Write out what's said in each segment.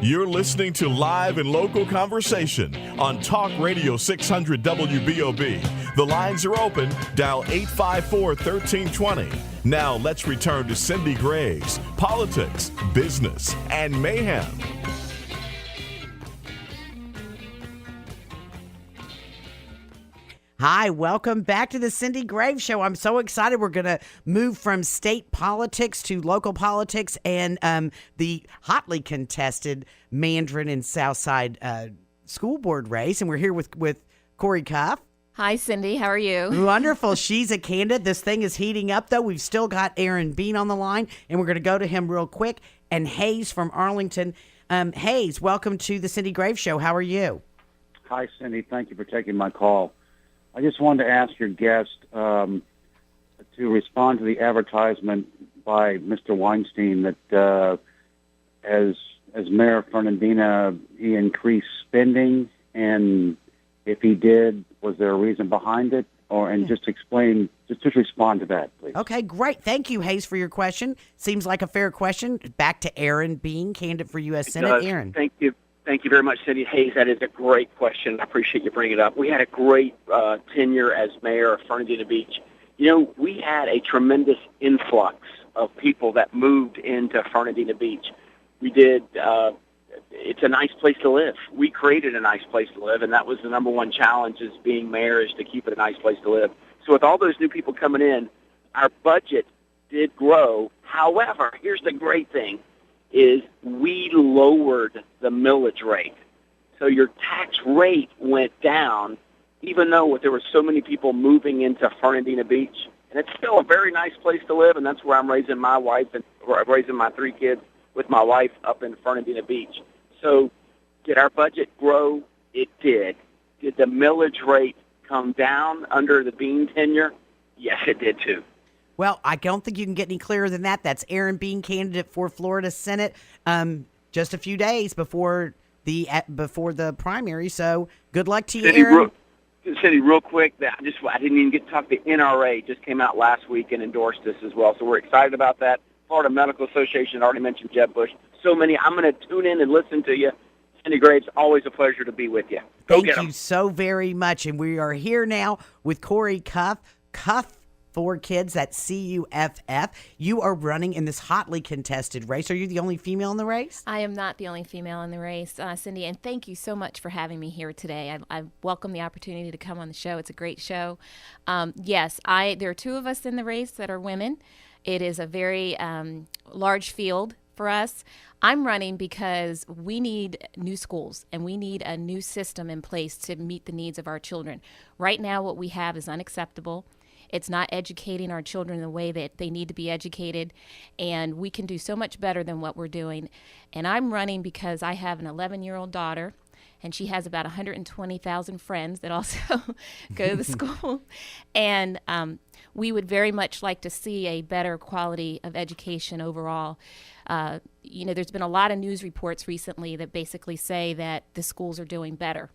You're listening to live and local conversation on Talk Radio 600 WBOB. The lines are open. Dial 854-1320. Now let's return to Cindy Graves, politics, business, and mayhem. Hi, welcome back to the Cindy Graves Show. I'm so excited. We're going to move from state politics to local politics and the hotly contested Mandarin and Southside school board race. And we're here with Coree Cuff. Hi, Cindy. How are you? Wonderful. She's a candidate. This thing is heating up, though. We've still got Aaron Bean on the line, and we're going to go to him real quick. And Hayes from Arlington. Hayes, welcome to the Cindy Graves Show. How are you? Hi, Cindy. Thank you for taking my call. I just wanted to ask your guest to respond to the advertisement by Mr. Weinstein that as Mayor Fernandina, he increased spending, and if he did, was there a reason behind it? Just explain, just respond to that, please. Okay, great. Thank you, Hayes, for your question. Seems like a fair question. Back to Aaron Bean, candidate for U.S. Senate. Aaron. Thank you. Thank you very much, Cindy. Hayes, that is a great question. I appreciate you bringing it up. We had a great tenure as mayor of Fernandina Beach. You know, we had a tremendous influx of people that moved into Fernandina Beach. We did, it's a nice place to live. We created a nice place to live, and that was the number one challenge as being mayor, is to keep it a nice place to live. So with all those new people coming in, our budget did grow. However, here's the great thing, is we lowered the millage rate. So your tax rate went down, even though there were so many people moving into Fernandina Beach. And it's still a very nice place to live, and that's where I'm raising my wife and raising my three kids with my wife up in Fernandina Beach. So did our budget grow? It did. Did the millage rate come down under the Bean tenure? Yes, it did too. Well, I don't think you can get any clearer than that. That's Aaron Bean, candidate for Florida Senate, just a few days before the primary. So good luck to you, Aaron. Cindy, real quick, I didn't even get to talk. The NRA just came out last week and endorsed this as well. So we're excited about that. Florida Medical Association already mentioned Jeb Bush. So many. I'm going to tune in and listen to you. Cindy Graves, always a pleasure to be with you. Thank you so very much. And we are here now with Coree Cuff. Cuff for kids, that's CUFF. You are running in this hotly contested race. Are you the only female in the race? I am not the only female in the race, Cindy, and thank you so much for having me here today. I welcome the opportunity to come on the show. It's a great show. Yes, there are two of us in the race that are women. It is a very large field for us. I'm running because we need new schools and we need a new system in place to meet the needs of our children. Right now, what we have is unacceptable. It's not educating our children the way that they need to be educated, and we can do so much better than what we're doing. And I'm running because I have an 11-year-old daughter, and she has about 120,000 friends that also go to the school. And we would very much like to see a better quality of education overall. There's been a lot of news reports recently that basically say that the schools are doing better,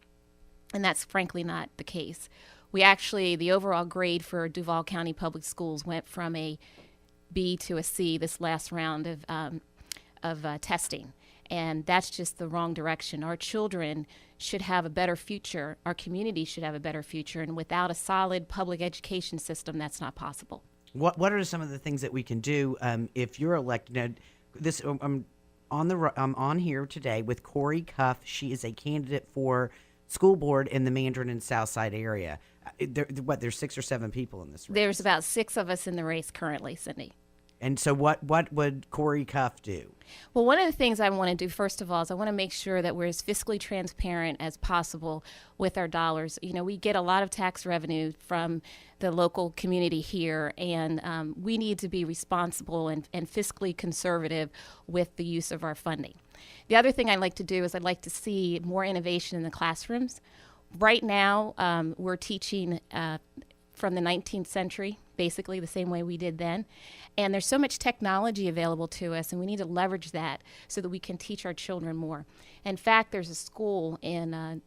and that's frankly not the case. The overall grade for Duval County Public Schools went from a B to a C this last round of testing, and that's just the wrong direction. Our children should have a better future. Our community should have a better future, and without a solid public education system, that's not possible. What are some of the things that we can do if you're elected? I'm on here today with Coree Cuff. She is a candidate for school board in the Mandarin and Southside area. There's 6 or 7 people in this race? There's about 6 of us in the race currently, Cindy. And so what would Coree Cuff do? Well, one of the things I want to do, first of all, is I want to make sure that we're as fiscally transparent as possible with our dollars. You know, we get a lot of tax revenue from the local community here, and we need to be responsible and fiscally conservative with the use of our funding. The other thing I'd like to do is I'd like to see more innovation in the classrooms. Right now, we're teaching from the 19th century, basically the same way we did then. And there's so much technology available to us, and we need to leverage that so that we can teach our children more. In fact, there's a school in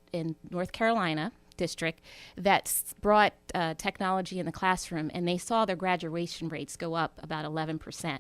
North Carolina district that brought technology in the classroom, and they saw their graduation rates go up about 11%.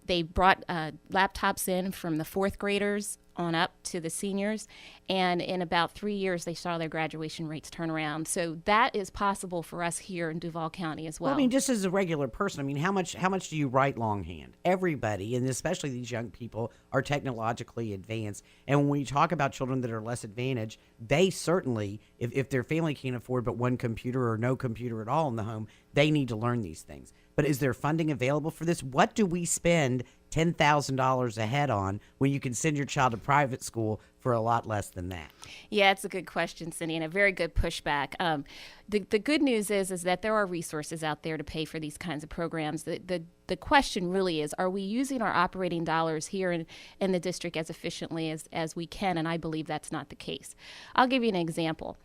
They brought laptops in from the 4th graders on up to the seniors, and in about 3 years they saw their graduation rates turn around. So that is possible for us here in Duval County as well. Well, I mean, just as a regular person, I mean, how much do you write longhand? Everybody, and especially these young people, are technologically advanced. And when we talk about children that are less advantaged, they certainly, if their family can't afford but one computer or no computer at all in the home, they need to learn these things. But is there funding available for this? What do we spend $10,000 a head on when you can send your child to private school for a lot less than that? Yeah, it's a good question, Cindy, and a very good pushback. The good news is that there are resources out there to pay for these kinds of programs. The question really is, are we using our operating dollars here in the district as efficiently as we can? And I believe that's not the case. I'll give you an example.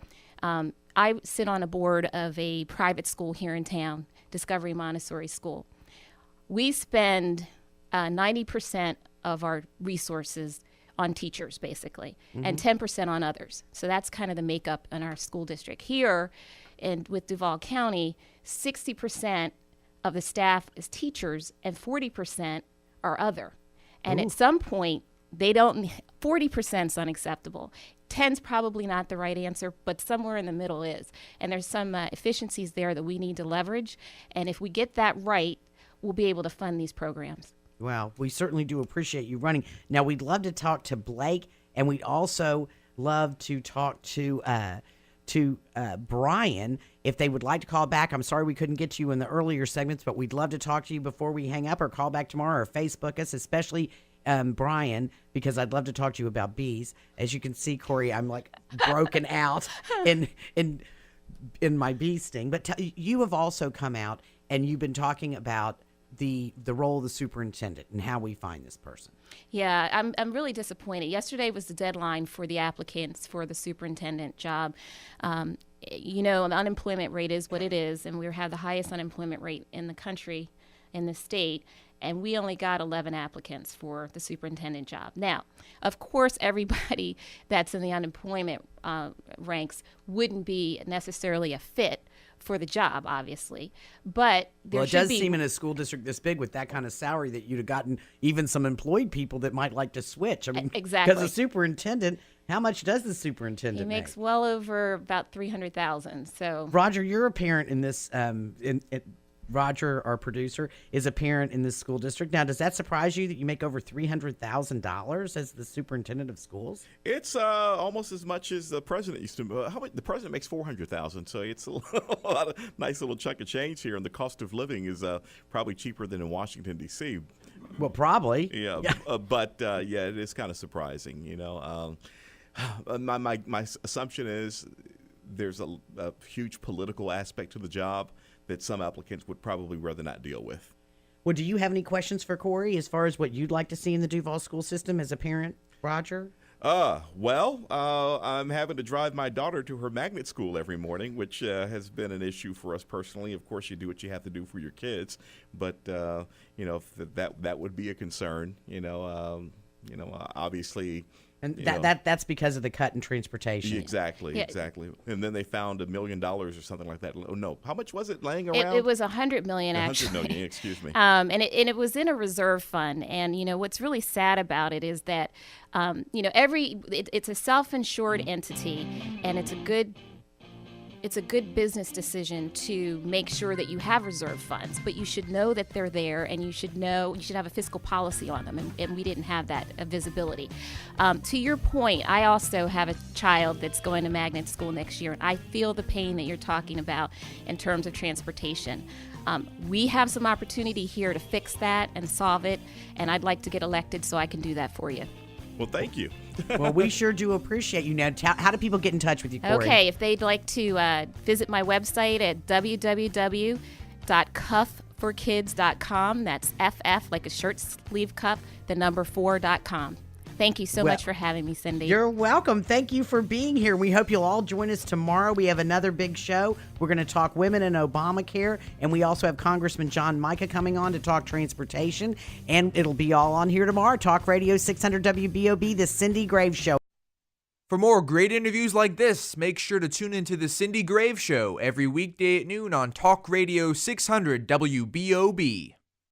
I sit on a board of a private school here in town, Discovery Montessori School. We spend 90% of our resources on teachers, basically, and 10% on others. So that's kind of the makeup in our school district. Here with Duval County, 60% of the staff is teachers and 40% are other. And at some point, 40% is unacceptable. 10's probably not the right answer, but somewhere in the middle is. And there's some efficiencies there that we need to leverage. And if we get that right, we'll be able to fund these programs. Well, we certainly do appreciate you running. Now, we'd love to talk to Blake, and we'd also love to talk to Brian if they would like to call back. I'm sorry we couldn't get to you in the earlier segments, but we'd love to talk to you before we hang up, or call back tomorrow, or Facebook us, especially Brian, because I'd love to talk to you about bees. As you can see, Corey, I'm like broken out in my bee sting. But you have also come out and you've been talking about the role of the superintendent and how we find this person. Yeah, I'm really disappointed. Yesterday was the deadline for the applicants for the superintendent job. The unemployment rate is what it is, and we have the highest unemployment rate in the country, in the state, and we only got 11 applicants for the superintendent job. Now, of course, everybody that's in the unemployment ranks wouldn't be necessarily a fit for the job, obviously, but it does seem in a school district this big with that kind of salary that you'd have gotten even some employed people that might like to switch. I mean, exactly. Because the superintendent, how much does the superintendent make? He makes make? well over about $300,000. So, Roger, you're a parent in this. Roger, our producer, is a parent in this school district. Now, does that surprise you that you make over $300,000 as the superintendent of schools? It's almost as much as the president used to. The president makes $400,000, so it's a nice little chunk of change here, and the cost of living is probably cheaper than in Washington, D.C. Well, probably. Yeah. But it is kind of surprising. My assumption is there's a huge political aspect to the job that some applicants would probably rather not deal with. Well, do you have any questions for Corey as far as what you'd like to see in the Duval school system as a parent, Roger? I'm having to drive my daughter to her magnet school every morning, which has been an issue for us personally. Of course, you do what you have to do for your kids, but that would be a concern. Obviously. And that's because of the cut in transportation. Exactly. And then they found $1 million or something like that. Oh, no. How much was it laying around? It was $100 million, actually. $100 million, excuse me. And it was in a reserve fund. And, what's really sad about it is that, it's a self-insured entity, and it's a good business decision to make sure that you have reserve funds, but you should know that they're there, and you should have a fiscal policy on them, and we didn't have that visibility. To your point, I also have a child that's going to magnet school next year, and I feel the pain that you're talking about in terms of transportation. We have some opportunity here to fix that and solve it, and I'd like to get elected so I can do that for you. Well, thank you. Well, we sure do appreciate you. Now, how do people get in touch with you, Corey? Okay, if they'd like to visit my website at www.cuffforkids.com. That's FF, like a shirt sleeve cuff, the number 4.com. Thank you so much for having me, Cindy. You're welcome. Thank you for being here. We hope you'll all join us tomorrow. We have another big show. We're going to talk women and Obamacare, and we also have Congressman John Mica coming on to talk transportation, and it'll be all on here tomorrow. Talk Radio 600 WBOB, The Cindy Graves Show. For more great interviews like this, make sure to tune into The Cindy Graves Show every weekday at noon on Talk Radio 600 WBOB.